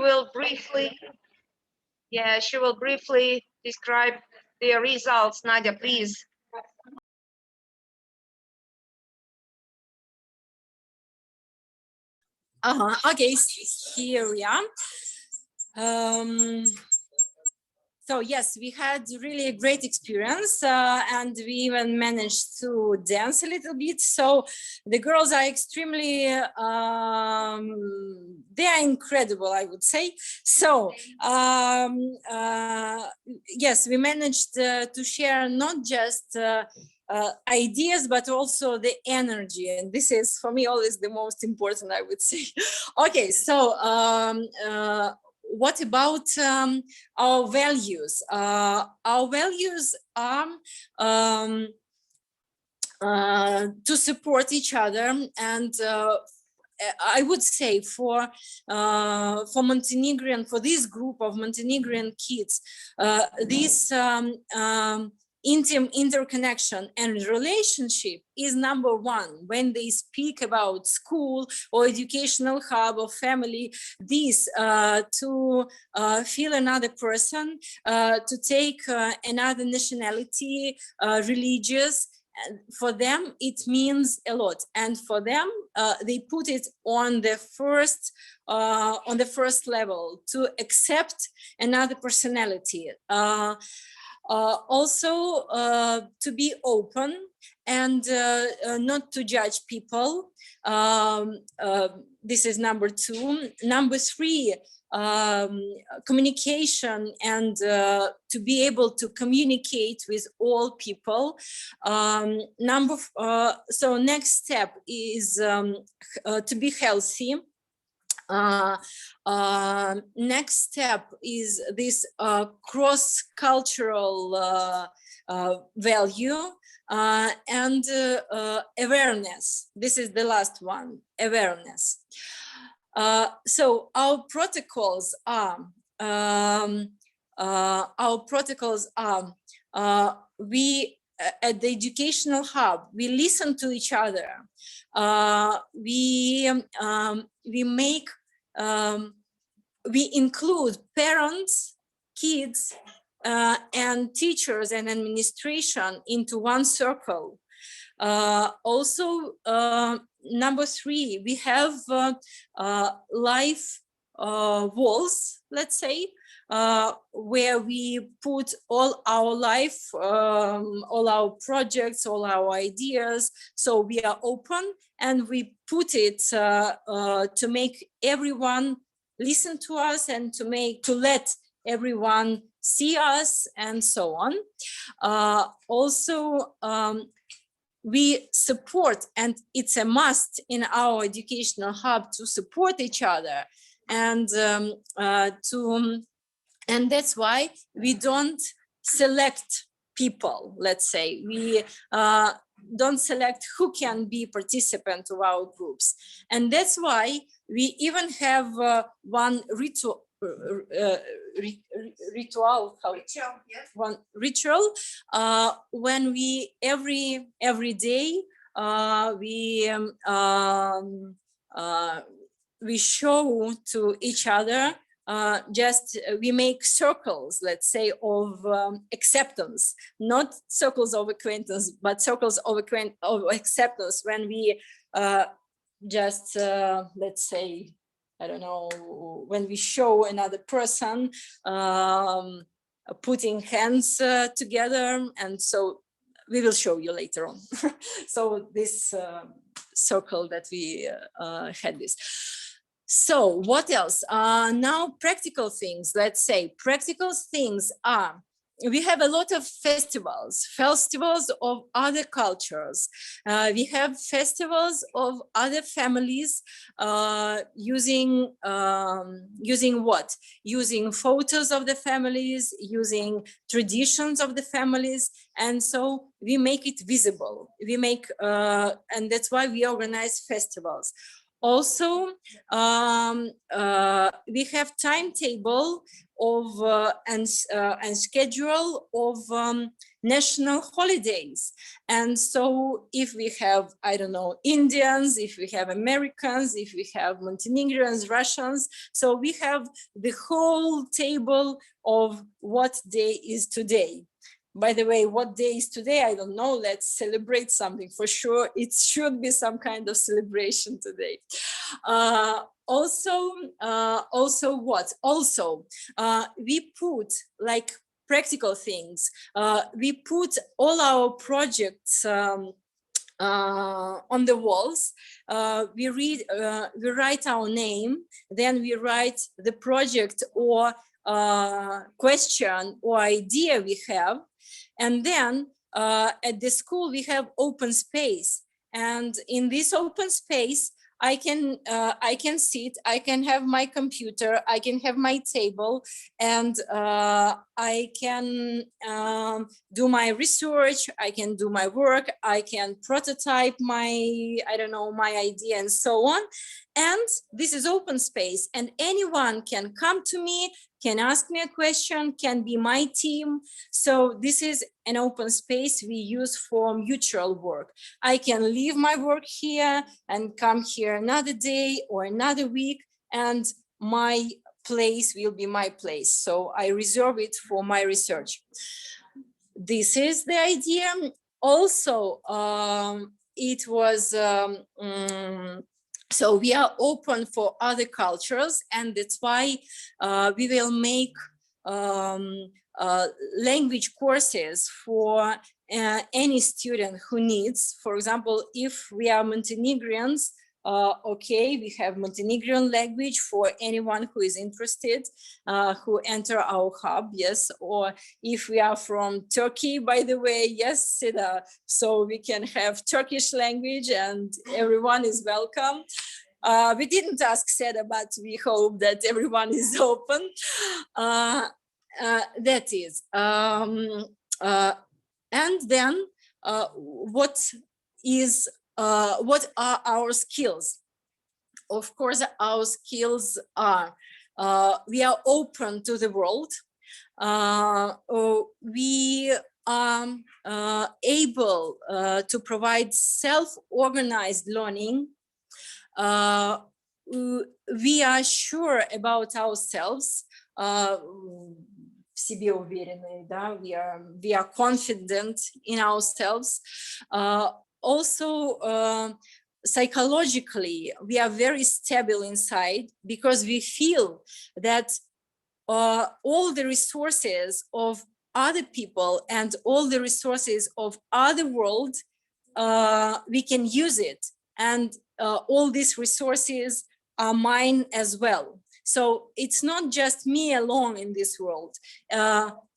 will briefly, she will briefly describe the results. Nadia, please. Okay, here we are. So yes, we had really a great experience, and we even managed to dance a little bit. So the girls are extremely, they are incredible, I would say. So yes, we managed to share not just ideas, but also the energy. And this is, for me, always the most important, I would say. Okay, so what about our values? Our values are to support each other, and I would say for Montenegrin, for this group of Montenegrin kids, this intimate interconnection and relationship is number one. When they speak about school or educational hub or family, this to feel another person, to take another nationality, religious, and for them it means a lot. And for them, they put it on the first level, to accept another personality. Also to be open and not to judge people. This is number two. Number three, communication, and to be able to communicate with all people. So next step is to be healthy. Next step is this cross-cultural value and awareness. This is the last one, awareness. So our protocols are we at the educational hub, we listen to each other. We include parents, kids, and teachers and administration into one circle. Also, number three, we have life walls, let's say, where we put all our life, all our projects, all our ideas. So we are open, and we put it to make everyone listen to us, and to let everyone see us, and so on. Also, we support, and it's a must in our educational hub to support each other, and and that's why we don't select people. Let's say we don't select who can be participant of our groups, and that's why we even have one ritual. One ritual when we every day we show to each other. We make circles, let's say, of acceptance, not circles of acquaintance, but circles of acceptance. When we let's say, I don't know, when we show another person putting hands together, and so we will show you later on. So this circle that we had this. So what else? Now practical things, let's say. Practical things are, we have a lot of festivals of other cultures. We have festivals of other families using what? Using photos of the families, using traditions of the families. And so we make it visible. We make, and that's why we organize festivals. Also, we have timetable of and schedule of national holidays. And so if we have, I don't know, Indians, if we have Americans, if we have Montenegrins, Russians, so we have the whole table of what day is today. By the way, what day is today? I don't know. Let's celebrate something for sure. It should be some kind of celebration today. Also, we put like practical things. We put all our projects on the walls. We write our name, then we write the project or question or idea we have. And then at the school, we have open space. And in this open space, I can sit, I can have my computer, I can have my table, and I can do my research, I can do my work, I can prototype my, I don't know, my idea and so on. And this is open space, and anyone can come to me, can ask me a question, can be my team. So this is an open space we use for mutual work. I can leave my work here and come here another day or another week, and my place will be my place. So I reserve it for my research. This is the idea. Also, it was so we are open for other cultures, and that's why we will make language courses for any student who needs. For example, if we are Montenegrins, okay, we have Montenegrin language for anyone who is interested, who enter our hub, yes. Or if we are from Turkey, by the way, yes, Seda, so we can have Turkish language and everyone is welcome. We didn't ask Seda, but we hope that everyone is open. That is. And then what are our skills? Of course, our skills are we are open to the world. We are able to provide self-organized learning. We are sure about ourselves. We are confident in ourselves. Also, psychologically, we are very stable inside because we feel that all the resources of other people and all the resources of other world, we can use it. And all these resources are mine as well. So it's not just me alone in this world.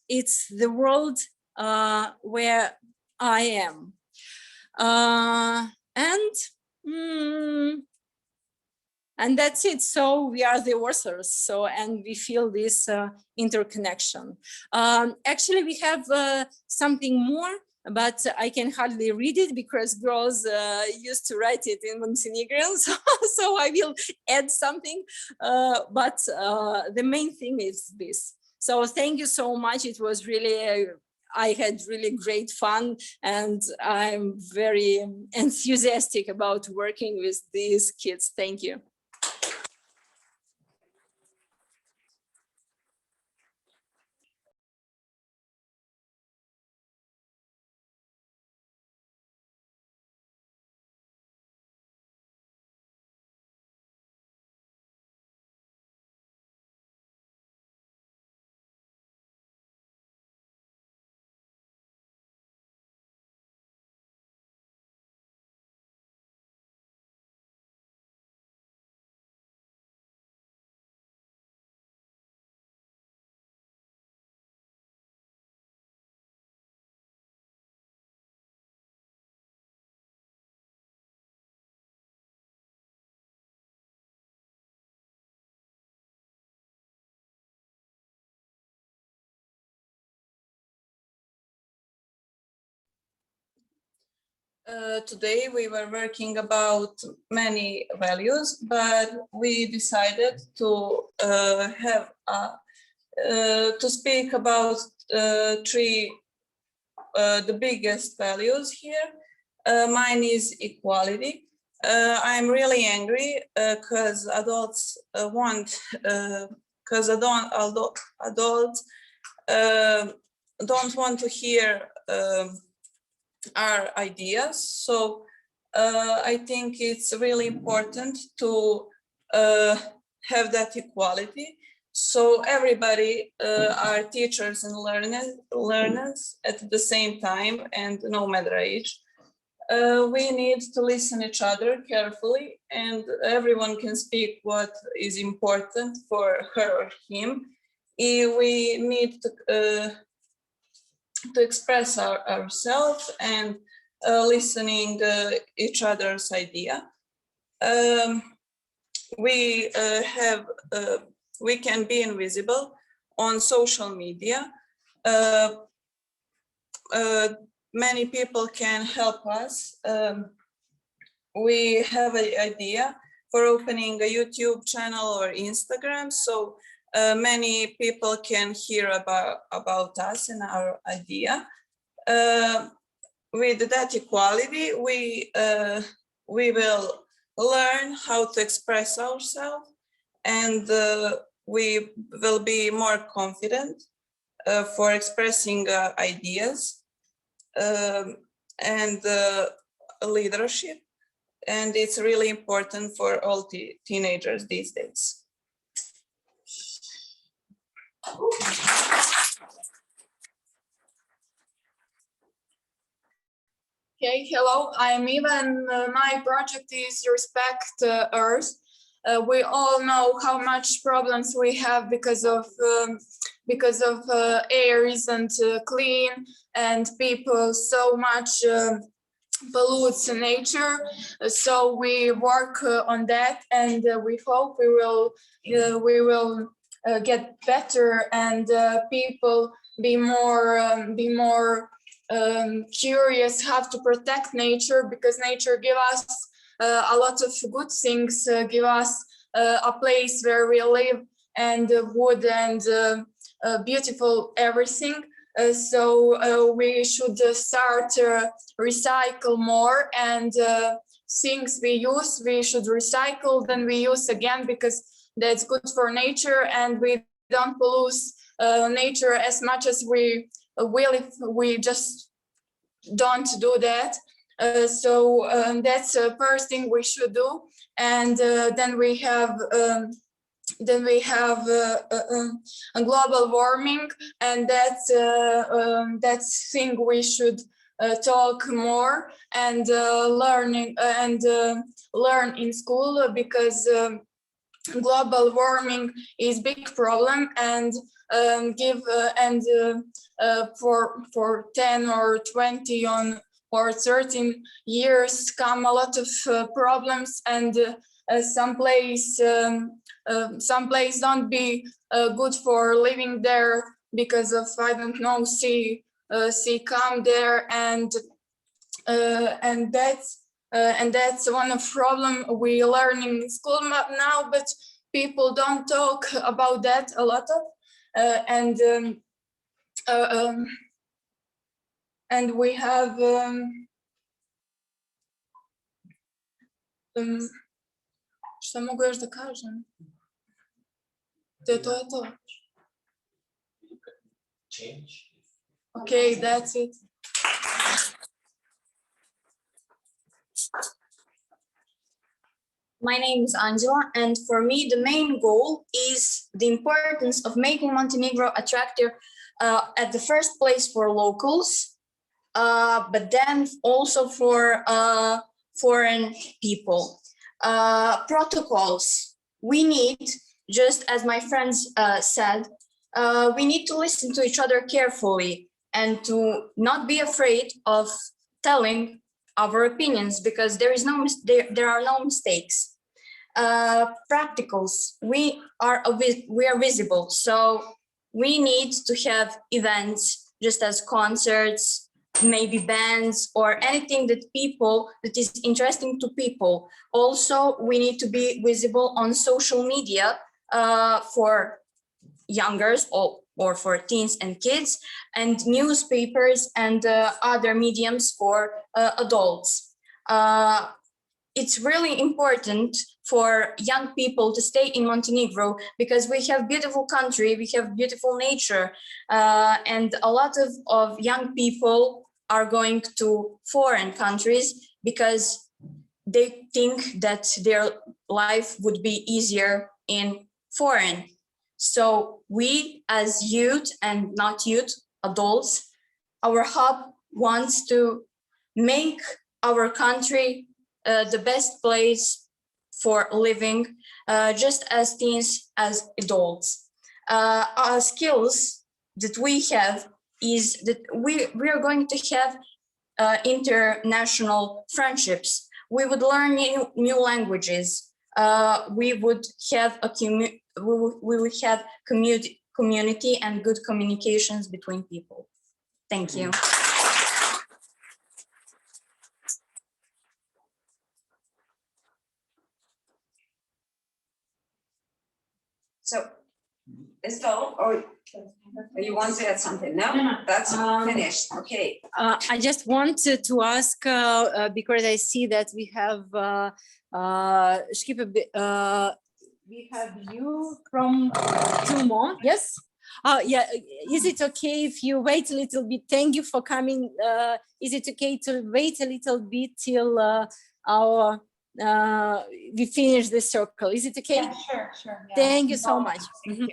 It's the world where I am. And that's it. So we are the authors. So, and we feel this interconnection. Actually, we have something more, but I can hardly read it because girls used to write it in Montenegrin. So I will add something, but the main thing is this. So thank you so much. It was really, I had really great fun, and I'm very enthusiastic about working with these kids. Thank you. Today we were working about many values, but we decided to to speak about three the biggest values here. Mine is equality. I'm really angry because adults because adults don't want to hear our ideas. So I think it's really important to have that equality. So everybody are teachers and learners at the same time, and no matter age. We need to listen each other carefully, and everyone can speak what is important for her or him. We need to express ourselves and listening each other's idea. We can be invisible on social media. Many people can help us. We have an idea for opening a YouTube channel or Instagram, so many people can hear about us and our idea. With that equality, we will learn how to express ourselves, and we will be more confident for expressing ideas and leadership. And it's really important for all teenagers these days. Okay, hello, I'm Eva, and my project is Respect Earth. We all know how much problems we have because of air isn't clean, and people so much pollutes nature. So we work on that, and we hope we will get better, and people be more curious how to protect nature, because nature give us a lot of good things, give us a place where we live, and wood and beautiful everything. So we should start recycle more, and things we use, we should recycle, then we use again, because that's good for nature, and we don't pollute nature as much as we will if we just don't do that. So that's the first thing we should do, and then we have a global warming, and that's thing we should talk more and learn in school, because global warming is big problem, and for 10 or 20 or 13 years come a lot of problems, and some place don't be good for living there, because of, I don't know, sea come there, and that's one of problem we learn in school now, but people don't talk about that a lot of, and we have šta mogu još da kažem? To je to. Okay, that's it. My name is Angela, and for me, the main goal is the importance of making Montenegro attractive at the first place for locals, but then also for foreign people. Protocols. We need, just as my friends said, we need to listen to each other carefully and to not be afraid of telling our opinions, because there are no mistakes. Practicals. We are visible, so we need to have events just as concerts, maybe bands or anything that is interesting to people. Also, we need to be visible on social media for youngers or for teens and kids, and newspapers and other mediums for adults. It's really important for young people to stay in Montenegro because we have beautiful country, we have beautiful nature, and a lot of young people are going to foreign countries because they think that their life would be easier in foreign. So we as youth and not youth, adults, our hub wants to make our country the best place for living, just as teens, as adults. Our skills that we have is that we are going to have international friendships. We would learn new languages. We would have we would have community and good communications between people. Thank you. So, Estelle, or you want to add something? No, that's finished. Okay. I just wanted to ask, because I see that we have we have you from Dumont, yes? Yeah, is it okay if you wait a little bit? Thank you for coming. Is it okay to wait a little bit till we finish the circle? Is it okay? Yeah, sure. Yeah. Thank you so much. Thank you.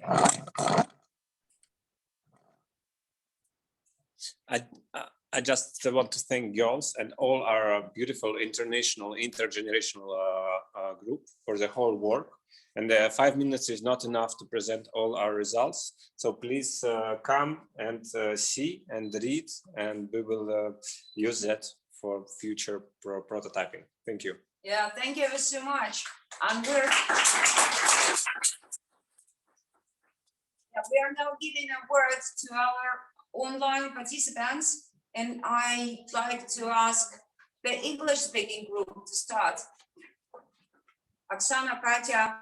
I just want to thank girls and all our beautiful intergenerational group for the whole work. And 5 minutes is not enough to present all our results. So please come and see and read, and we will use that for future prototyping. Thank you. Yeah, thank you so much. And we are now giving a word to our online participants, and I'd like to ask the English-speaking group to start. Oksana, Katya.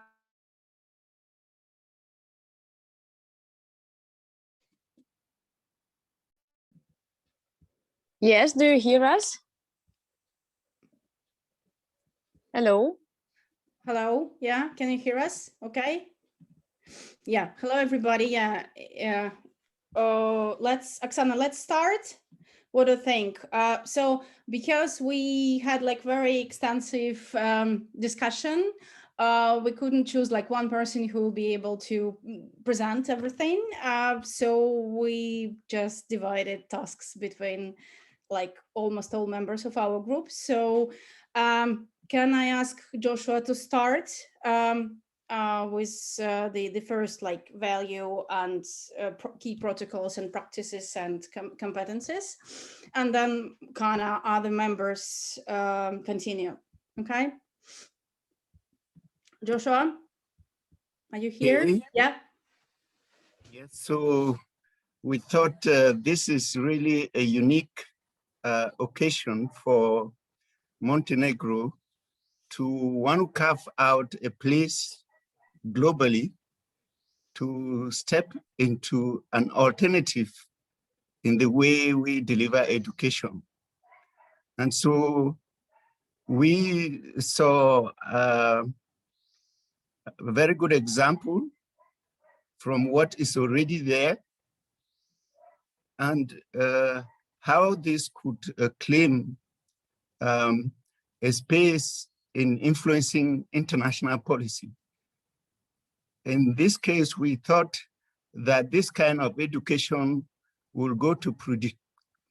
Yes, do you hear us? Hello? Hello, yeah, can you hear us? Okay. Yeah, hello everybody. Yeah, Oksana, let's start. What do you think? So because we had like very extensive discussion, we couldn't choose like one person who will be able to present everything. So we just divided tasks between like almost all members of our group. So can I ask Joshua to start with the first like value and key protocols and practices and competencies, and then kind of other members continue. Okay. Joshua, are you here? Okay. Yeah. Yes. So we thought this is really a unique occasion for Montenegro to want to carve out a place globally to step into an alternative in the way we deliver education. And so we saw a very good example from what is already there, and how this could claim a space in influencing international policy. In this case, we thought that this kind of education will go to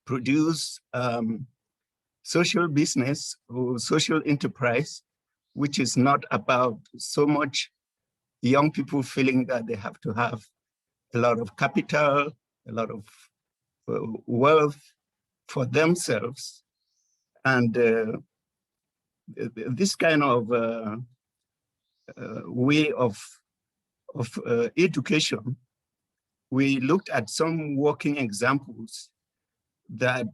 produce social business or social enterprise, which is not about so much young people feeling that they have to have a lot of capital, a lot of wealth for themselves. And this kind of way of education, we looked at some working examples that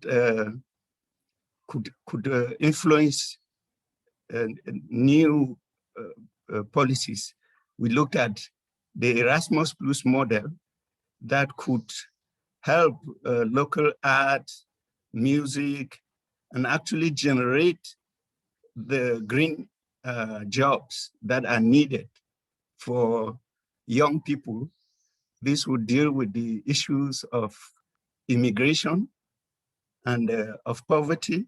could influence new policies. We looked at the Erasmus Plus model that could help local art, music, and actually generate the green jobs that are needed for young people. This would deal with the issues of immigration and of poverty,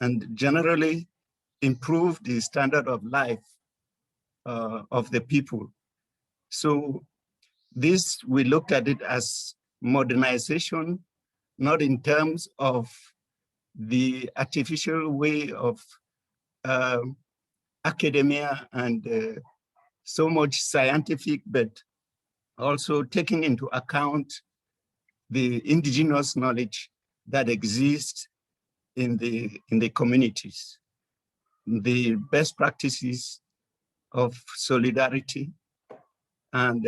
and generally improve the standard of life of the people. So this, we looked at it as modernization, not in terms of the artificial way of academia and so much scientific, but also taking into account the indigenous knowledge that exists in the communities, the best practices of solidarity and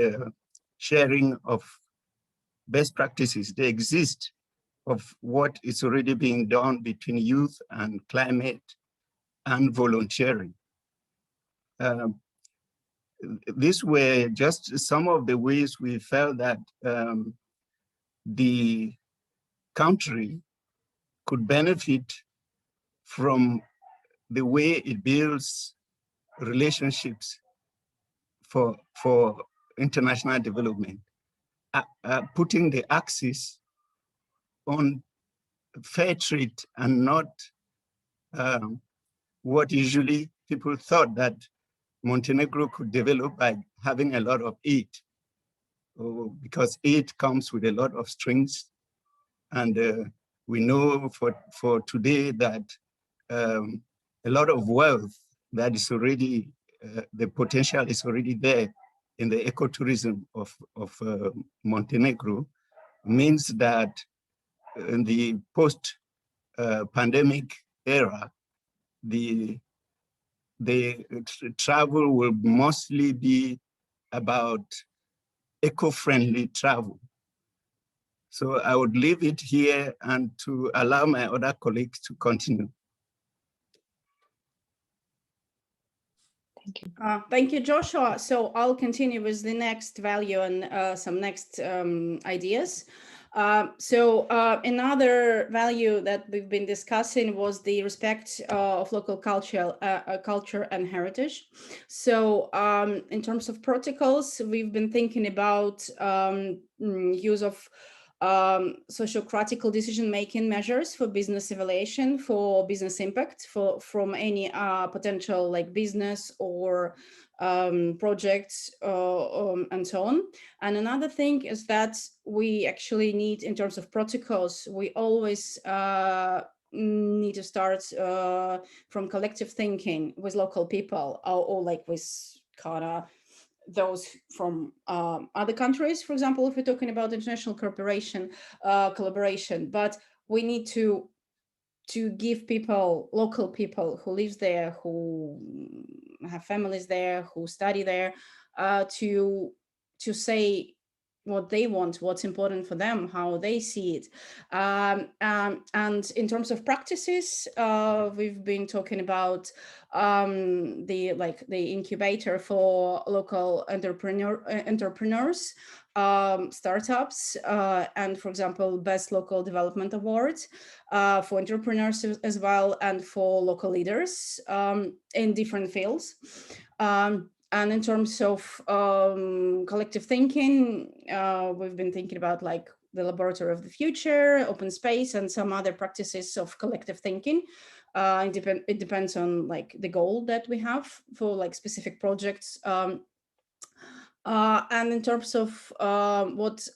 sharing of best practices. They exist of what is already being done between youth and climate and volunteering. These were just some of the ways we felt that the country could benefit from the way it builds relationships for international development, putting the axis on fair trade and not what usually people thought that Montenegro could develop by having a lot of aid, because aid comes with a lot of strings. And we know for today that a lot of wealth that is already, the potential is already there in the ecotourism of Montenegro, means that in the post-pandemic era, the travel will mostly be about eco-friendly travel. So I would leave it here and to allow my other colleagues to continue. Thank you. Thank you, Joshua. So I'll continue with the next value and some next ideas. Another value that we've been discussing was the respect of local culture and heritage. So in terms of protocols, we've been thinking about use of socio-critical decision-making measures for business evaluation, for business impact, from any potential like business or projects and so on. And another thing is that we actually need, in terms of protocols, we always need to start from collective thinking with local people or like with kind of those from other countries, for example, if we're talking about international collaboration, but we need to give people, local people who live there, who have families there, who study there, to say what they want, what's important for them, how they see it. And in terms of practices, we've been talking about the incubator for local entrepreneurs, startups, and for example, best local development awards for entrepreneurs as well, and for local leaders in different fields. And in terms of collective thinking, we've been thinking about like the laboratory of the future, open space, and some other practices of collective thinking. It depends on like the goal that we have for like specific projects. And in terms of what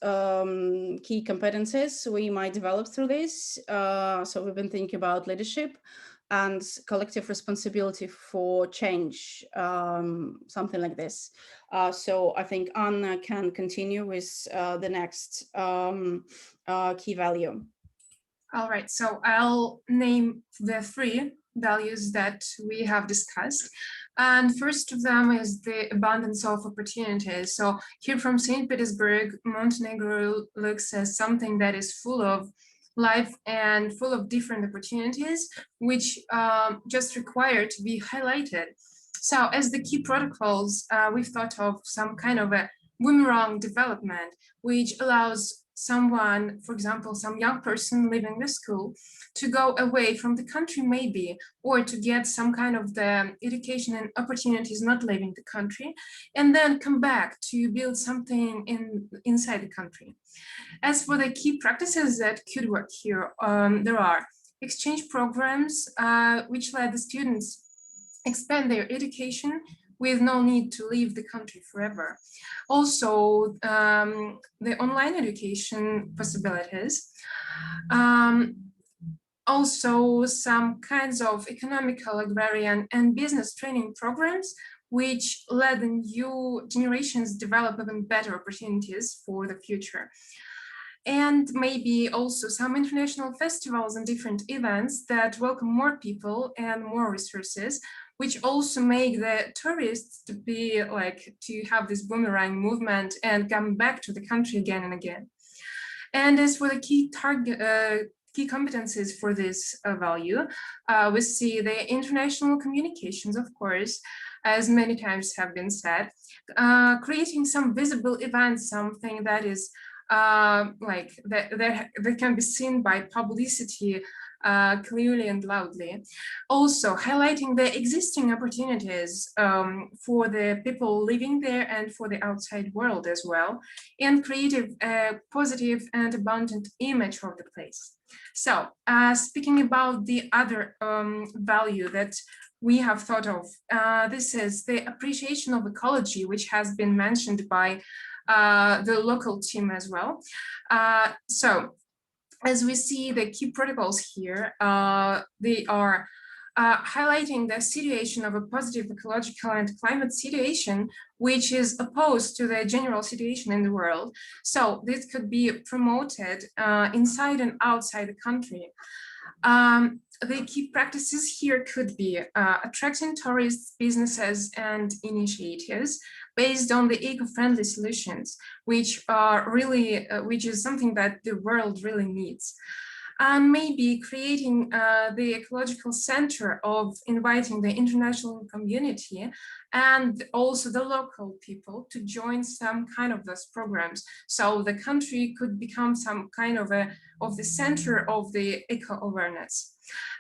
key competencies we might develop through this, so we've been thinking about leadership and collective responsibility for change, something like this. So I think Anna can continue with the next key value. All right, so I'll name the 3 values that we have discussed. And first of them is the abundance of opportunities. So here from St. Petersburg, Montenegro looks as something that is full of life and full of different opportunities, which just require to be highlighted. So as the key protocols, we've thought of some kind of a boomerang development, which allows someone, for example, some young person leaving the school to go away from the country maybe, or to get some kind of the education and opportunities not leaving the country, and then come back to build something inside the country. As for the key practices that could work here, there are exchange programs, which let the students expand their education with no need to leave the country forever. Also, the online education possibilities. Also, some kinds of economical, agrarian, and business training programs, which let the new generations develop even better opportunities for the future. And maybe also some international festivals and different events that welcome more people and more resources, which also make the tourists to be like to have this boomerang movement and come back to the country again and again. And as for the key competencies for this value, we see the international communications, of course, as many times have been said, creating some visible events, something that is like that can be seen by publicity clearly and loudly. Also highlighting the existing opportunities for the people living there and for the outside world as well, and creative, positive and abundant image of the place. So speaking about the other value that we have thought of, this is the appreciation of ecology, which has been mentioned by the local team as well. So as we see the key protocols here, they are highlighting the situation of a positive ecological and climate situation, which is opposed to the general situation in the world. So this could be promoted inside and outside the country. The key practices here could be attracting tourists, businesses, and initiatives based on the eco-friendly solutions, which are really, which is something that the world really needs. And maybe creating the ecological center of inviting the international community and also the local people to join some kind of those programs. So the country could become some kind of the center of the eco-awareness.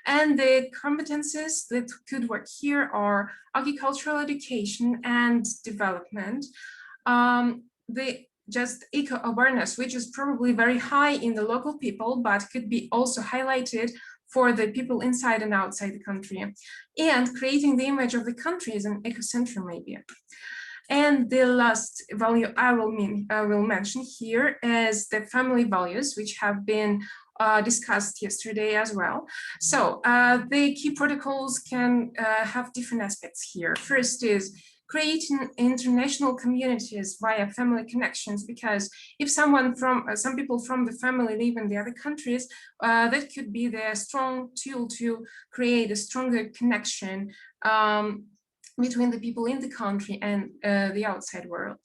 And the competencies that could work here are agricultural education and development. Just eco-awareness, which is probably very high in the local people, but could be also highlighted for the people inside and outside the country, and creating the image of the country as an eco-center maybe. And the last value I will mention here is the family values, which have been discussed yesterday as well. So the key protocols can have different aspects here. First is creating international communities via family connections, because if some people from the family live in the other countries, that could be the strong tool to create a stronger connection between the people in the country and the outside world.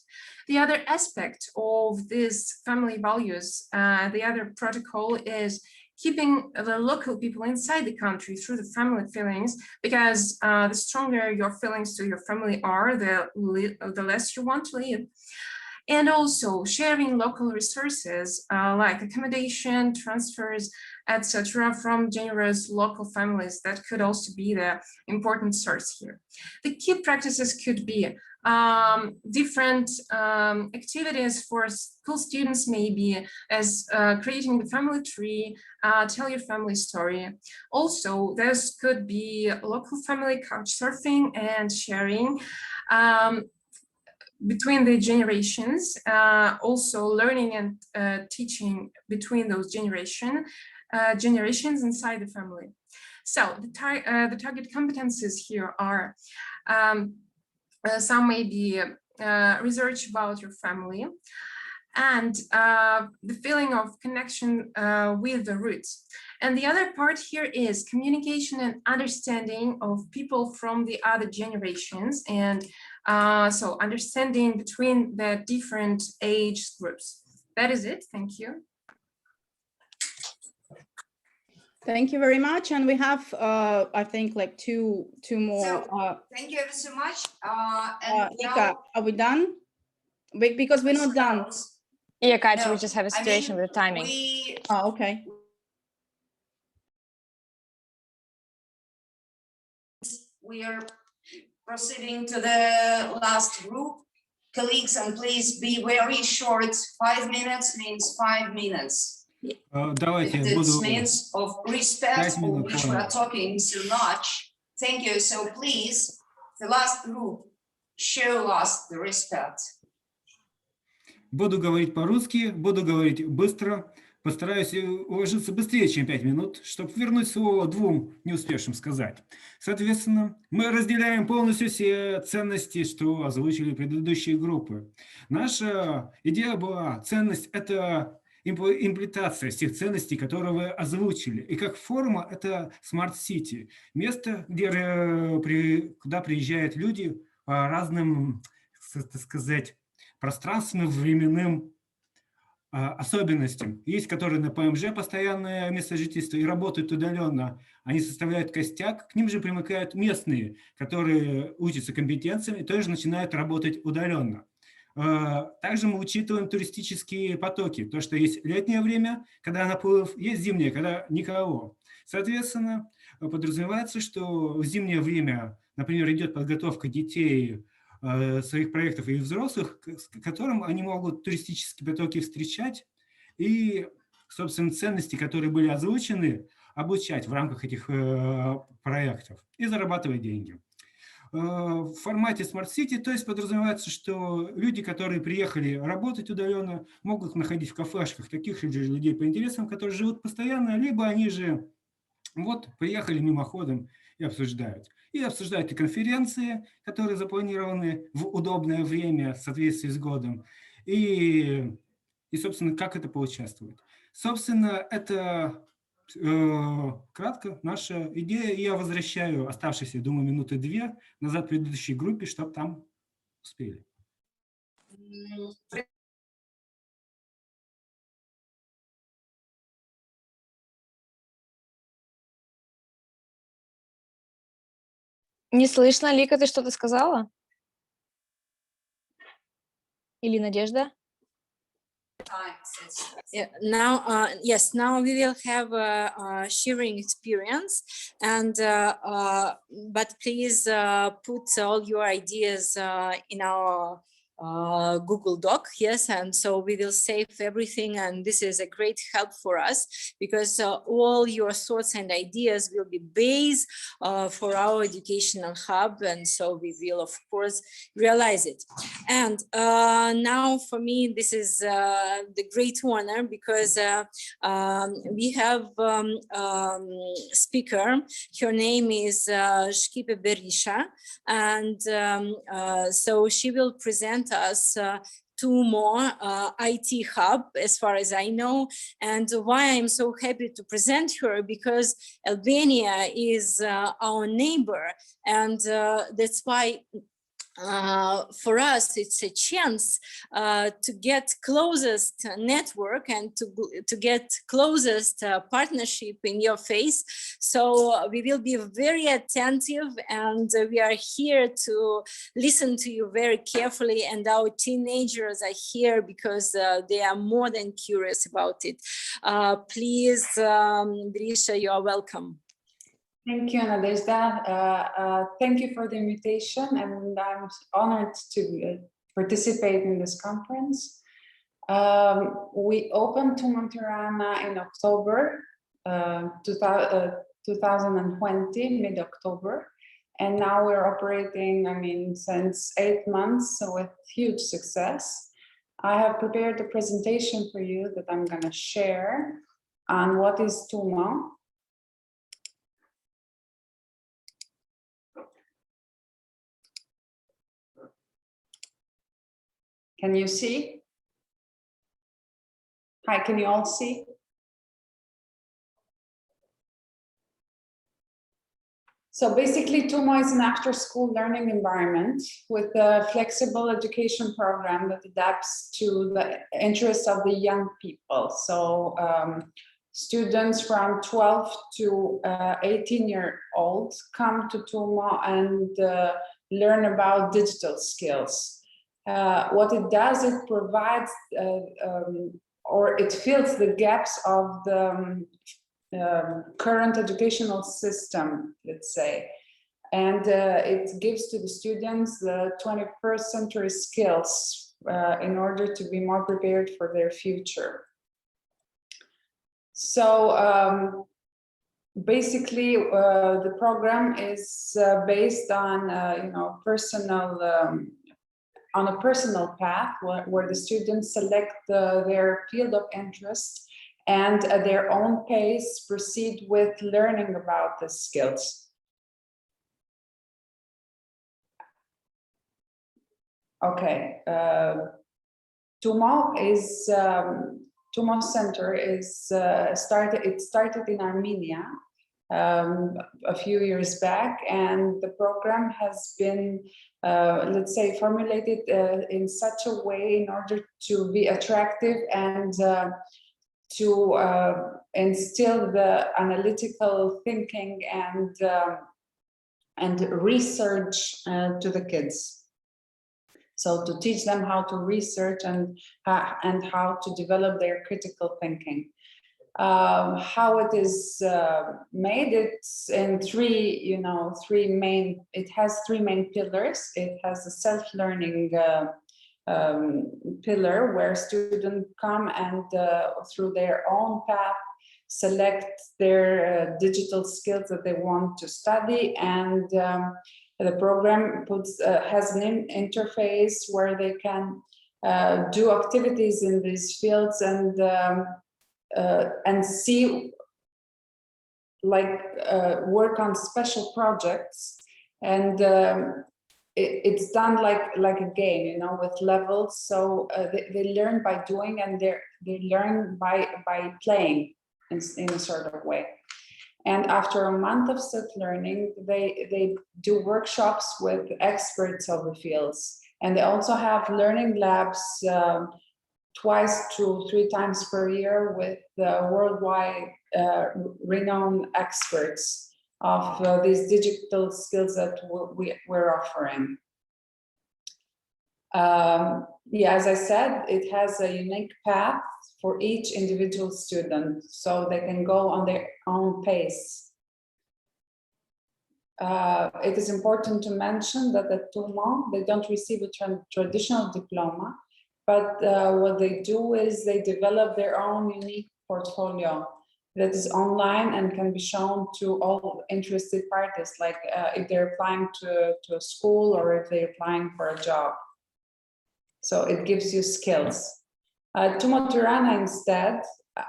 The other aspect of these family values, the other protocol is keeping the local people inside the country through the family feelings, because the stronger your feelings to your family are, the less you want to leave. And also sharing local resources like accommodation, transfers, etc., from generous local families. That could also be the important source here. The key practices could be different activities for school students, maybe as creating the family tree, tell your family story. Also, there could be local family couch surfing and sharing between the generations, also learning and teaching between those generations inside the family. So the target competencies here are some maybe research about your family, and the feeling of connection with the roots. And the other part here is communication and understanding of people from the other generations, and so understanding between the different age groups. That is it. Thank you. Thank you very much. And we have, I think, like two more. So, thank you ever so much. And Nika, now are we done? Because we're not done. Yeah, Katya, we No, just have a I situation mean, with the timing. Oh, okay. We are proceeding to the last group. Colleagues, and please be very short. 5 minutes means 5 minutes. Давайте я This буду means of respect 5 of минут which we are понял. talking so much. Thank you. So please, the last group, show us the respect. Буду говорить по-русски, буду говорить быстро. Постараюсь уложиться быстрее, чем 5 минут, чтобы вернуть слово двум не успевшим сказать. Соответственно, мы разделяем полностью все ценности, что озвучили предыдущие группы. Наша идея была, ценность – это имплементация всех ценностей, которые вы озвучили. И как форма – это Smart City. Место, куда приезжают люди по разным, так сказать, пространственным, временным особенностям. Есть, которые на ПМЖ постоянное место жительства и работают удаленно. Они составляют костяк, к ним же примыкают местные, которые учатся компетенциям и тоже начинают работать удаленно. Также мы учитываем туристические потоки. То, что есть летнее время, когда наплыв, есть зимнее, когда никого. Соответственно, подразумевается, что в зимнее время, например, идет подготовка детей своих проектов и взрослых, с которым они могут туристические потоки встречать и, собственно, ценности, которые были озвучены, обучать в рамках этих проектов и зарабатывать деньги. В формате Smart City, то есть подразумевается, что люди, которые приехали работать удаленно, могут находить в кафешках таких же людей по интересам, которые живут постоянно, либо они же вот приехали мимоходом и обсуждают. И обсуждают и конференции, которые запланированы в удобное время в соответствии с годом. И собственно, как это поучаствовать. Собственно, это кратко наша идея. И я возвращаю оставшиеся, думаю, минуты 2 назад в предыдущей группе, чтобы там успели. Не слышно, Лика, ты что-то сказала? Или Надежда? Yeah, now, yes, now we will have a sharing experience, and but please put all your ideas in our Google Doc, yes, and so we will save everything, and this is a great help for us because all your thoughts and ideas will be base for our educational hub, and so we will of course realize it. And now for me this is the great honor because we have speaker. Her name is Shkipe Berisha, and so she will present us 2 more IT hub, as far as I know. And why I'm so happy to present her, because Albania is our neighbor, and that's why for us it's a chance to get closest network and to get closest partnership in your face. So we will be very attentive, and we are here to listen to you very carefully, and our teenagers are here because they are more than curious about it. Please, Berisha, you are welcome. Thank you, Nadezhda. Thank you for the invitation, and I'm honored to participate in this conference. We opened Tumulturana in October 2020, mid-October, and now we're operating, I mean, since 8 months, so with huge success. I have prepared a presentation for you that I'm going to share on what is Tuma. Can you see? Hi, can you all see? So basically, Tuma is an after-school learning environment with a flexible education program that adapts to the interests of the young people. So Students from 12 to 18-year-old come to TUMO and learn about digital skills. What it does, it provides or it fills the gaps of the current educational system, let's say. And it gives to the students the 21st century skills in order to be more prepared for their future. So basically, the program is based on, on a personal path where the students select their field of interest and at their own pace proceed with learning about the skills. Okay, TUMO is TUMO Center is started in Armenia a few years back, and the program has been, let's say, formulated in such a way in order to be attractive and to instill the analytical thinking and research to the kids. So to teach them how to research and how to develop their critical thinking. How it is made, it's in it has three main pillars. It has a self-learning pillar where students come and through their own path select their digital skills that they want to study, and the program has an interface where they can do activities in these fields and see, work on special projects, and it's done like a game, with levels. So they learn by doing, and they learn by playing in a sort of way. And after a month of self-learning, they do workshops with experts of the fields. And they also have learning labs 2 to 3 times per year with worldwide renowned experts of these digital skills that we're offering. As I said, it has a unique path for each individual student, so they can go on their own pace. It is important to mention that at TUMO, they don't receive a traditional diploma, but what they do is they develop their own unique portfolio that is online and can be shown to all interested parties, like if they're applying to a school or if they're applying for a job. So it gives you skills. TUMO Tirana instead,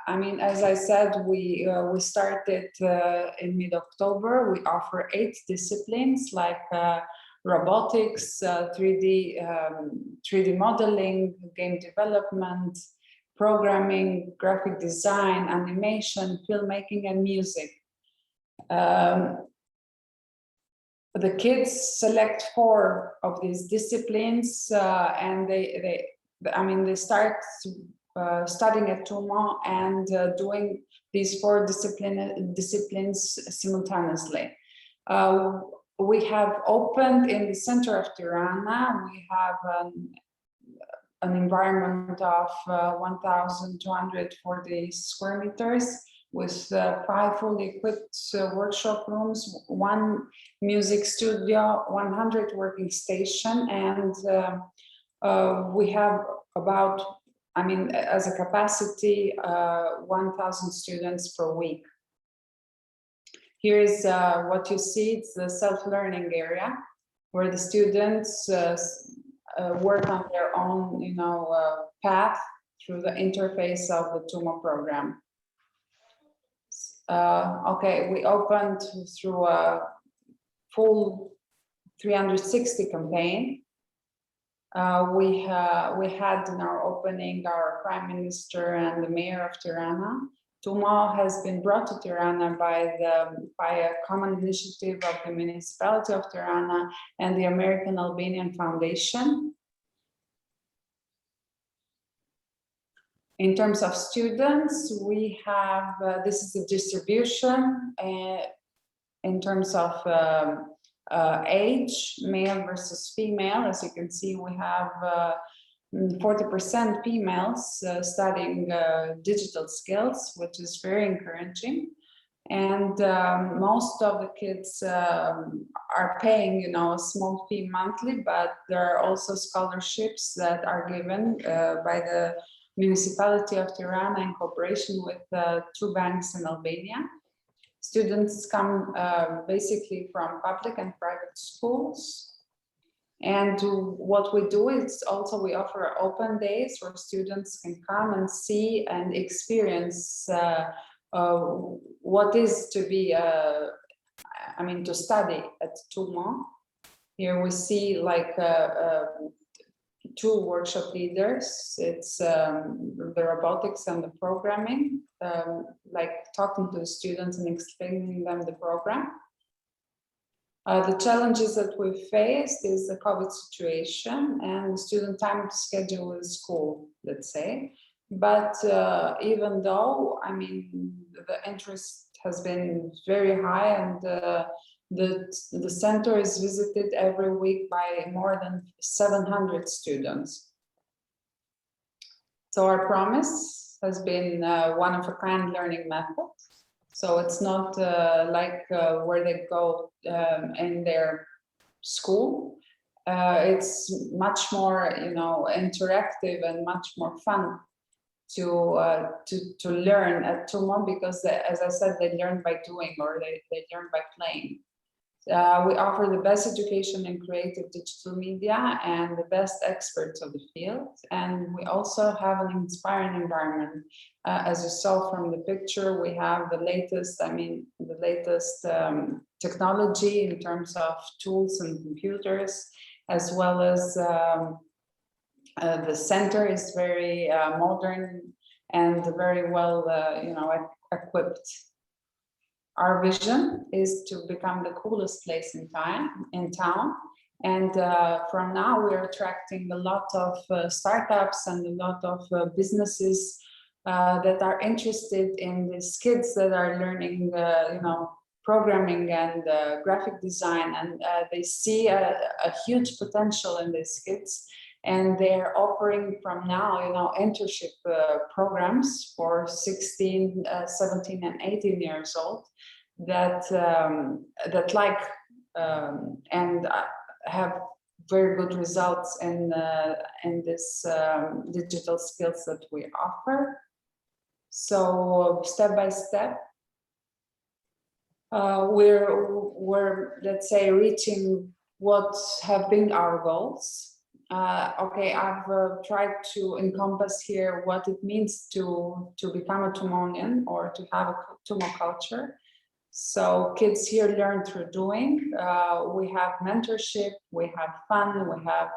as I said, we started in mid-October. We offer 8 disciplines like robotics, 3D modeling, game development, programming, graphic design, animation, filmmaking, and music. The kids select 4 of these disciplines, and they start studying at TUMO and doing these 4 disciplines simultaneously. We have opened in the center of Tirana. We have an environment of 1,240 square meters with 5 fully equipped workshop rooms, 1 music studio, 100 working station, and we have about, as a capacity, 1,000 students per week. Here's what you see. It's the self-learning area where the students work on their own, path through the interface of the TUMO program. Okay, we opened through a full 360 campaign. We had in our opening our Prime Minister and the Mayor of Tirana. TUMO has been brought to Tirana by a common initiative of the municipality of Tirana and the American Albanian Foundation. In terms of students, we have, this is the distribution in terms of age, male versus female. As you can see, we have 40% females studying digital skills, which is very encouraging. And most of the kids are paying, you know, a small fee monthly, but there are also scholarships that are given by the municipality of Tirana in cooperation with 2 banks in Albania. Students come basically from public and private schools. And what we do is also we offer open days where students can come and see and experience what is to be, I mean, to study at Tumo. Here we see like 2 workshop leaders. It's the robotics and the programming, like talking to the students and explaining them the program. The challenges that we faced is the COVID situation and student time schedule in school, let's say. But even though, I mean, the interest has been very high, and the center is visited every week by more than 700 students. So our promise has been one-of-a-kind learning method. So it's not like where they go in their school. It's much more, you know, interactive and much more fun to learn at Tumo, because as I said, they learn by doing, or they learn by playing. We offer the best education in creative digital media and the best experts of the field. And we also have an inspiring environment. As you saw from the picture, we have the latest, I mean, the latest technology in terms of tools and computers, as well as the center is very modern and very well, you know, equipped. Our vision is to become the coolest place in town. And from now, we're attracting a lot of startups and a lot of businesses that are interested in these kids that are learning, you know, programming and graphic design. And they see a huge potential in these kids. And they're offering from now, you know, internship programs for 16, 17, and 18 years old that like and have very good results in this digital skills that we offer. So step by step, we're let's say reaching what have been our goals. Okay, I've tried to encompass here what it means to become a Tumonian or to have a Tumo culture. So kids here learn through doing. We have mentorship, we have fun, we have,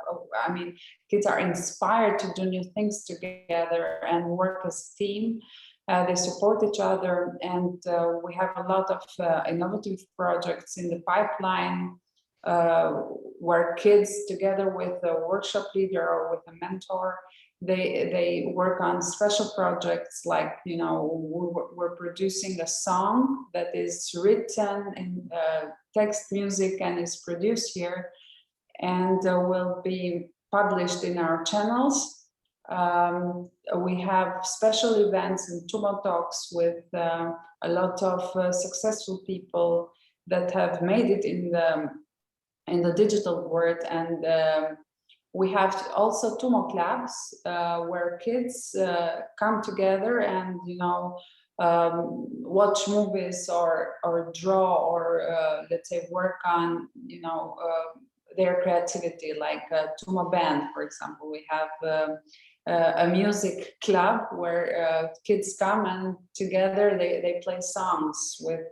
I mean, kids are inspired to do new things together and work as a team. They support each other, and we have a lot of innovative projects in the pipeline. Where kids, together with a workshop leader or with a mentor, they work on special projects, like, you know, we're producing a song that is written in text, music, and is produced here, and will be published in our channels. We have special events and Tumo talks with a lot of successful people that have made it in the digital world, and we have also Tumo clubs where kids come together and, you know, watch movies or draw or let's say work on, you know, their creativity, like Tumo band, for example. We have a music club where kids come and together they play songs with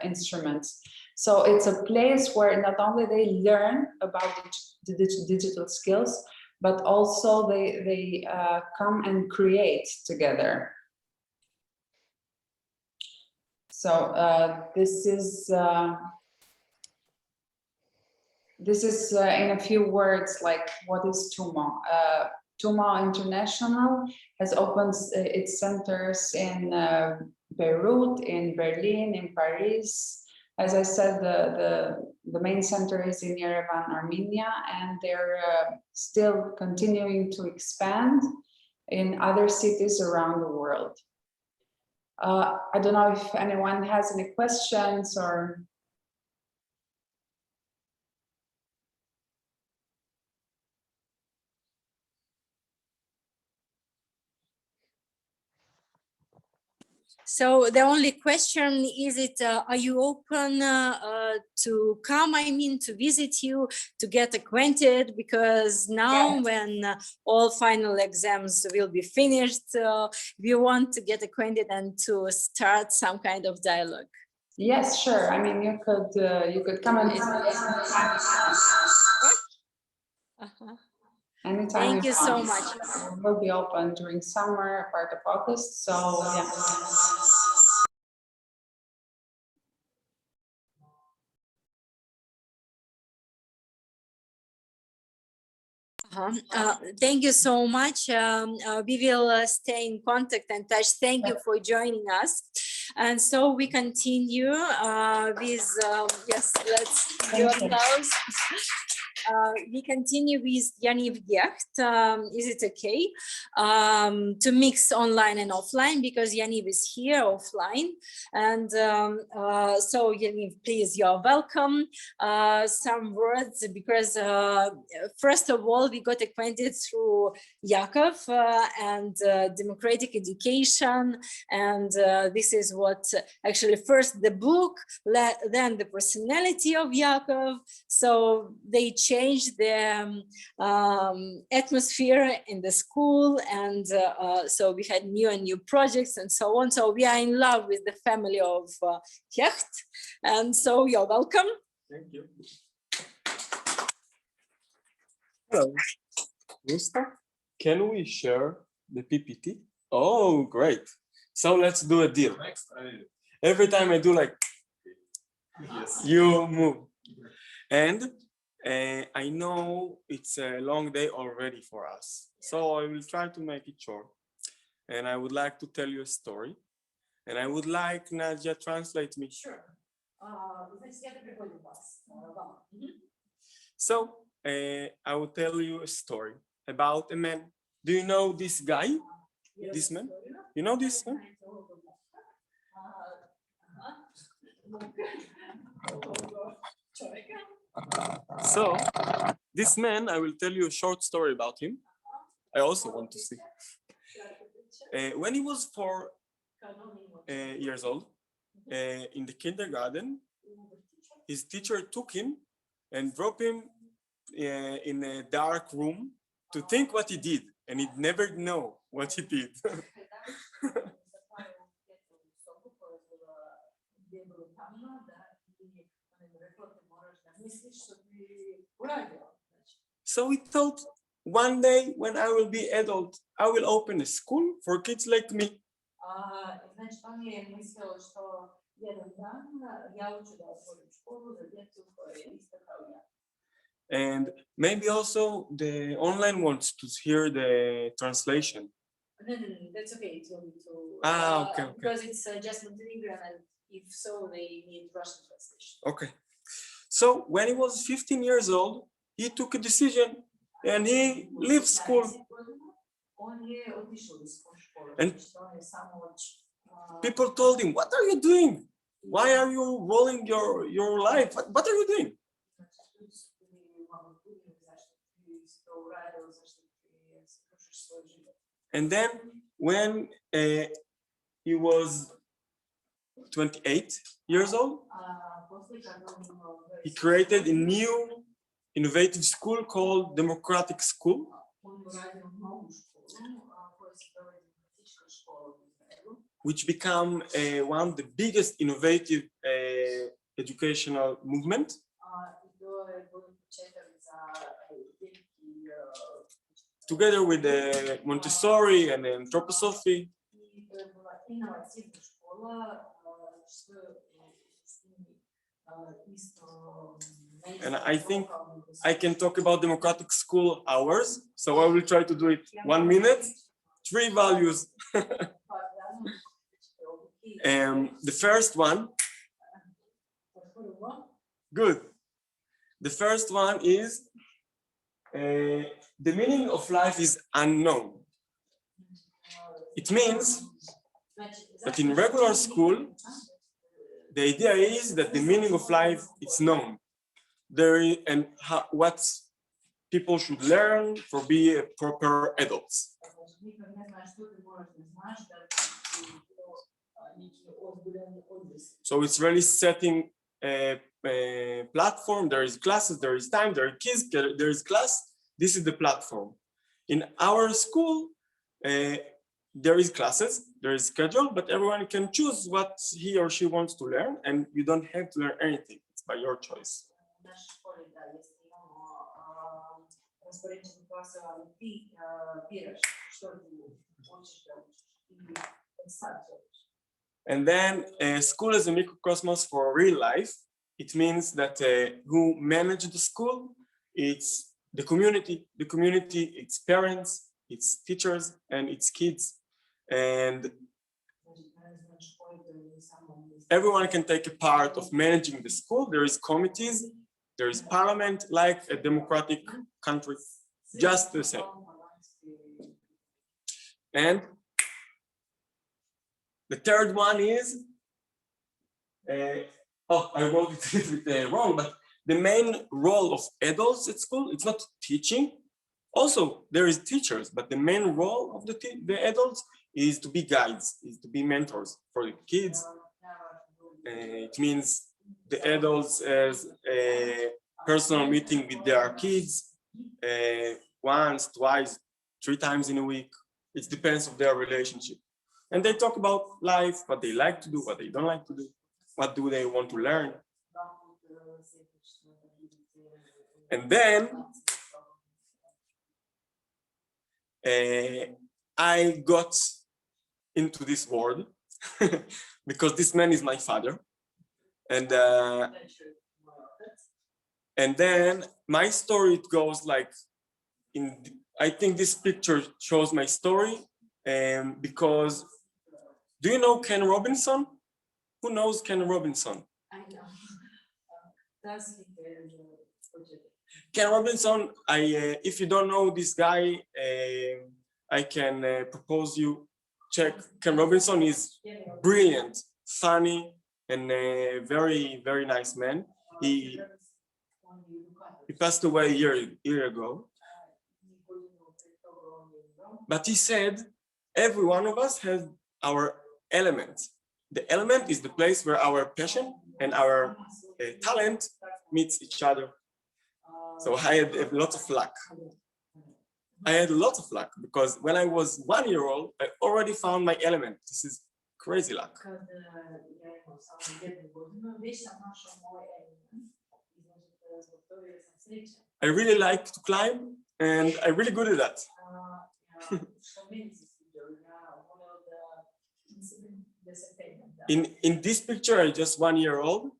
instruments. So it's a place where not only they learn about the digital skills, but also they come and create together. So this is in a few words, like, what is Tumo? Tuma International has opened its centers in Beirut, in Berlin, in Paris. As I said, the main center is in Yerevan, Armenia, and they're still continuing to expand in other cities around the world. I don't know if anyone has any questions or. So the only question is are you open to come, I mean, to visit you, to get acquainted? Because now when all final exams will be finished, we want to get acquainted and to start some kind of dialogue. Yes, sure. I mean, you could come and anytime. Thank you so much. We'll be open during summer, part of August. So yeah. Thank you so much. We will stay in contact and touch. Thank you for joining us. And so we continue with, yes, let's do applause. We continue with Yaniv Gecht. Is it okay to mix online and offline, because Yaniv is here offline? And so Yaniv, please, you're welcome. Some words, because first of all, we got acquainted through Yakov and democratic education. And this is what actually first the book, then the personality of Yakov. So they changed the atmosphere in the school, and so we had new and new projects and so on. So we are in love with the family of Hecht, and so you're welcome. Thank you. Hello, Gustav. Can we share the PPT? Oh, great. So let's do a deal. Every time I do like, yes, you move. And I know it's a long day already for us, so I will try to make it short. And I would like to tell you a story. And I would like Nadia translate me. Sure. So I will tell you a story about a man. Do you know this guy? This man? You know this man? So this man, I will tell you a short story about him. I also want to see. When he was 4 years old, in the kindergarten, his teacher took him and dropped him in a dark room to think what he did, and he'd never know what he did. So he thought, one day when I will be adult, I will open a school for kids like me. And maybe also the online wants to hear the translation. No, that's okay. It will be too, okay. Because it's just Montenegrin, and if so, they need Russian translation. Okay. So when he was 15 years old, he took a decision and he left school. And people told him, "What are you doing? Why are you rolling your life? What are you doing?" And then when he was 28 years old, he created a new innovative school called Democratic School, which became one of the biggest innovative educational movement. Together with Montessori and anthroposophy. And I think I can talk about democratic school hours. So I will try to do it 1 minute, 3 values. The first one, good. The first one is the meaning of life is unknown. It means that in regular school, the idea is that the meaning of life is known. And what people should learn for be a proper adults. So it's really setting a platform. There is classes, there is time, there are kids, there is class. This is the platform. In our school, there is classes, there is schedule, but everyone can choose what he or she wants to learn, and you don't have to learn anything. It's by your choice. And then school is a microcosmos for real life. It means that who manage the school, it's the community, its parents, its teachers, and its kids. And everyone can take a part of managing the school. There is committees, there is parliament, like a democratic country, just the same. And the third one is, I wrote it a little bit wrong, but the main role of adults at school, it's not teaching. Also, there is teachers, but the main role of the adults is to be guides, is to be mentors for the kids. It means the adults as a personal meeting with their kids once, twice, 3 times in a week. It depends on their relationship. And they talk about life, what they like to do, what they don't like to do, what do they want to learn. And then I got into this world because this man is my father. And then my story, it goes like, I think this picture shows my story because, do you know Ken Robinson? Who knows Ken Robinson? I know. Ken Robinson, if you don't know this guy, I can propose you check. Ken Robinson is brilliant, funny, and a very, very nice man. He passed away a year ago. But he said, every one of us has our element. The element is the place where our passion and our talent meets each other. So I had a lot of luck. I had a lot of luck because when I was 1 year old, I already found my element. This is crazy luck. I really like to climb and I'm really good at that. In this picture, I just 1 year old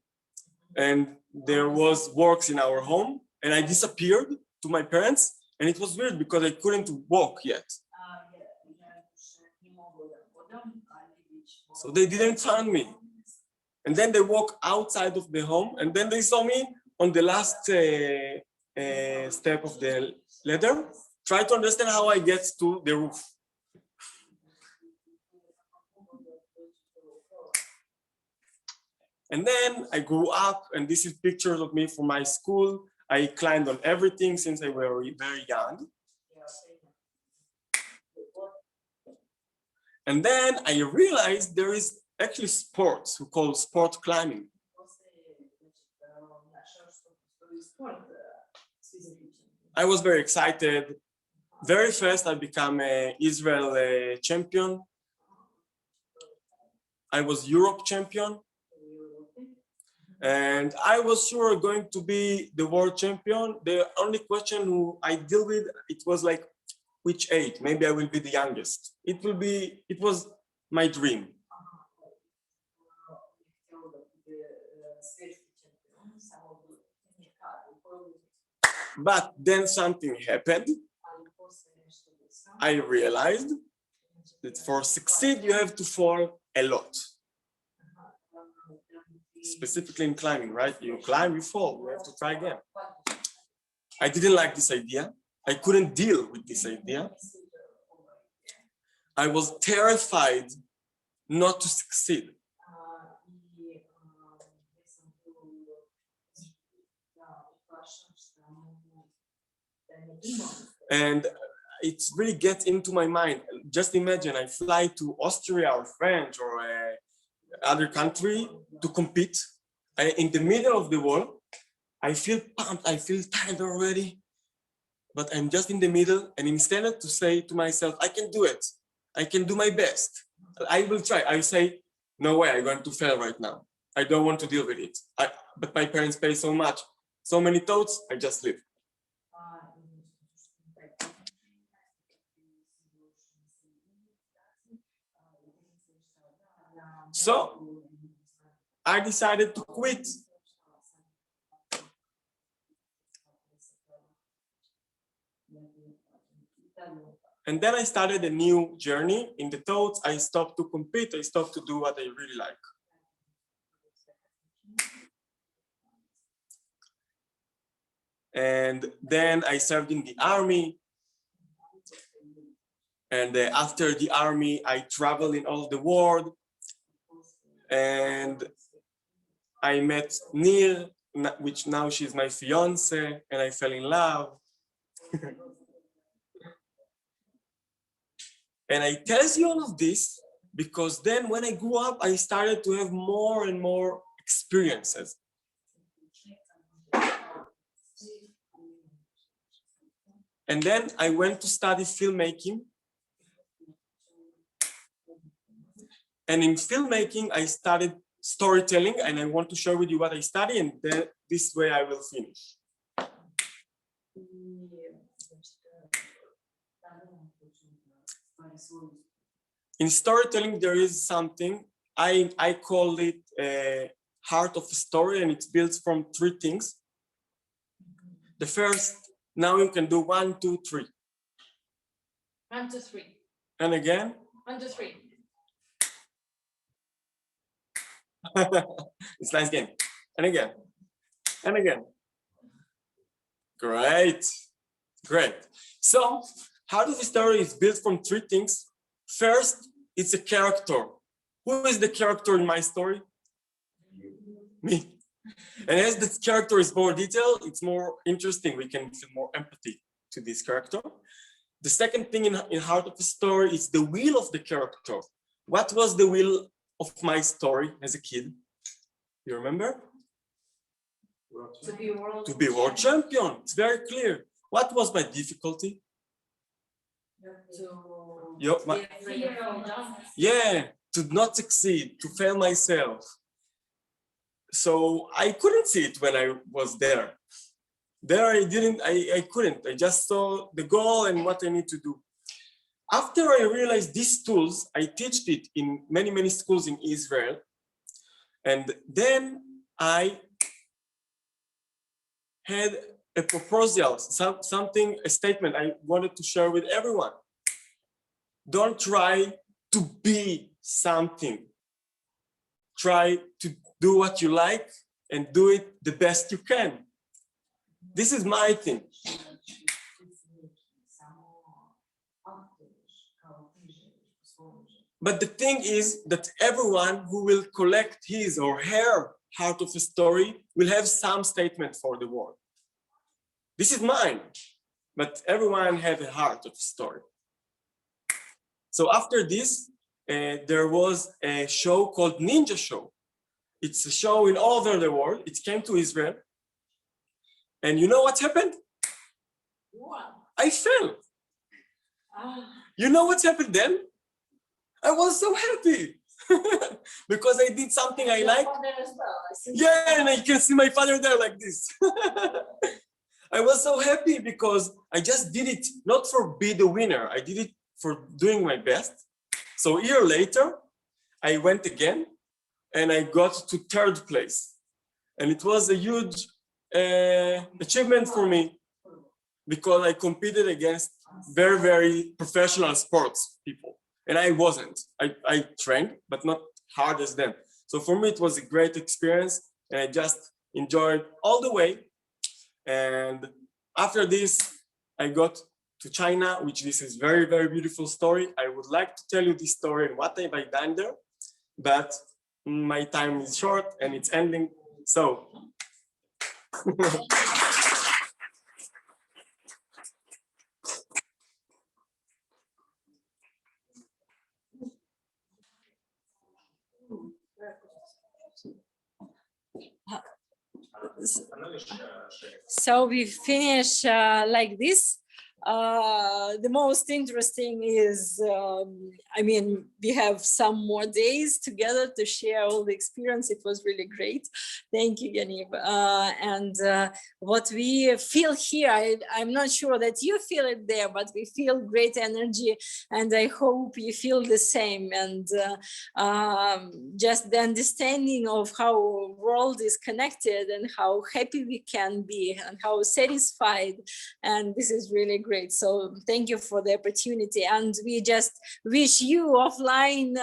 and there was works in our home and I disappeared to my parents and it was weird because I couldn't walk yet. So they didn't find me. And then they walk outside of the home and then they saw me on the last step of the ladder, try to understand how I get to the roof. And then I grew up and this is pictures of me from my school. I climbed on everything since I was very young. And then I realized there is actually sports we call sport climbing. I was very excited. Very fast, I became an Israel champion. I was Europe champion. And I was sure going to be the world champion. The only question who I deal with, it was like, which age? Maybe I will be the youngest. It was my dream. But then something happened. I realized that for succeed, you have to fall a lot. Specifically in climbing, right? You climb, you fall, you have to try again. I didn't like this idea. I couldn't deal with this idea. I was terrified not to succeed. And it really gets into my mind. Just imagine I fly to Austria or France or other country to compete. In the middle of the world, I feel pumped, I feel tired already, but I'm just in the middle. And instead of to say to myself, I can do it, I can do my best, I will try. I say, no way, I'm going to fail right now. I don't want to deal with it. But my parents pay so much, so many thoughts, I just leave. So I decided to quit. And then I started a new journey. In the thoughts, I stopped to compete. I stopped to do what I really like. And then I served in the army. And after the army, I traveled in all the world. And I met Nir, which now she's my fiance, and I fell in love. And I tell you all of this because then when I grew up, I started to have more and more experiences. And then I went to study filmmaking. And in filmmaking, I studied storytelling, and I want to share with you what I study, and then this way I will finish. In storytelling, there is something, I call it a heart of a story, and it's built from three things. The first, now you can do 1, 2, 3. 1, 2, 3. And again. 1, 2, 3. It's a nice game. And again. And again. Great. Great. So, how does the story is built from three things? First, it's a character. Who is the character in my story? Me. And as the character is more detailed, it's more interesting. We can feel more empathy to this character. The second thing in heart of the story is the will of the character. What was the will of my story as a kid? You remember? To be world to be world champion. It's very clear. What was my difficulty? To not succeed, to fail myself. So I couldn't see it when I was there. There I couldn't. I just saw the goal and what I need to do. After I realized these tools, I taught it in many, many schools in Israel. And then I had a proposal, a statement I wanted to share with everyone. Don't try to be something. Try to do what you like and do it the best you can. This is my thing. But the thing is that everyone who will collect his or her heart of a story will have some statement for the world. This is mine, but everyone has a heart of a story. So after this, there was a show called Ninja Show. It's a show in all over the world. It came to Israel. And you know what happened? What? I fell. You know what happened then? I was so happy because I did something I like. Yeah, and I can see my father there like this. I was so happy because I just did it not for be the winner. I did it for doing my best. So a year later, I went again and I got to 3rd place. And it was a huge achievement for me. because I competed against very, very professional sports people. And I wasn't. I trained, but not hard as them. So for me, it was a great experience, and I just enjoyed all the way. And after this, I got to China, which this is very, very beautiful story. I would like to tell you this story and what have I done there, but my time is short and it's ending. So. So we finish like this. The most interesting is, I mean, we have some more days together to share all the experience. It was really great. Thank you, Yaniv. And what we feel here, I'm not sure that you feel it there, but we feel great energy, and I hope you feel the same. And just the understanding of how world is connected and how happy we can be and how satisfied. And this is really great. So thank you for the opportunity, and we just wish you offline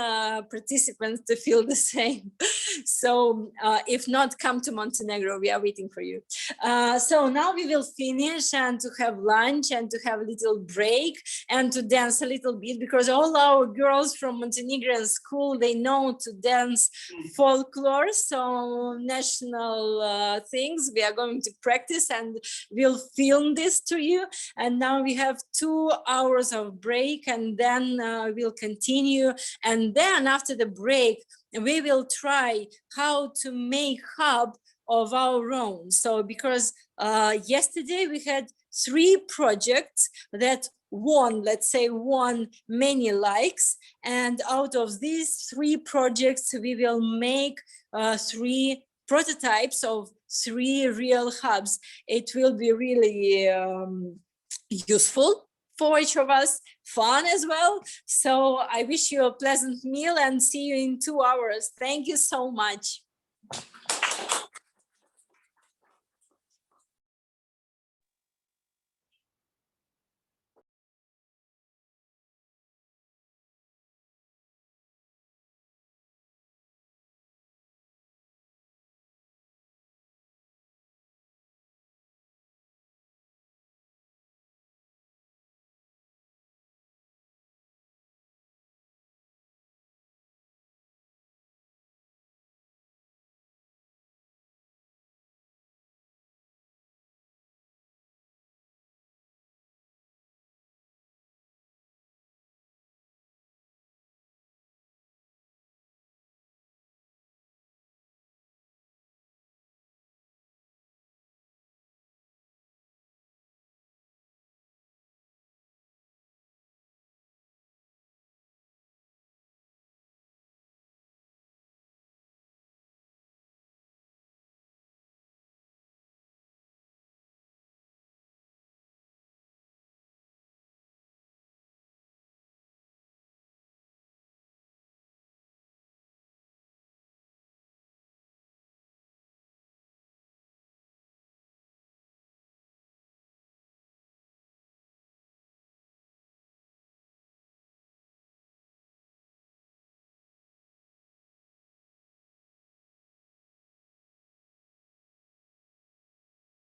participants to feel the same. So if not, come to Montenegro, we are waiting for you. So now we will finish and to have lunch and to have a little break and to dance a little bit, because all our girls from Montenegrin school, they know to dance folklore, so national things. We are going to practice and we'll film this to you. And now we have 2 hours of break, and then we'll continue. And then after the break, we will try how to make hub of our own. So because yesterday we had 3 projects that won, let's say, won many likes. And out of these 3 projects, we will make 3 prototypes of 3 real hubs. It will be really useful for each of us, fun as well. So I wish you a pleasant meal and see you in 2 hours. Thank you so much.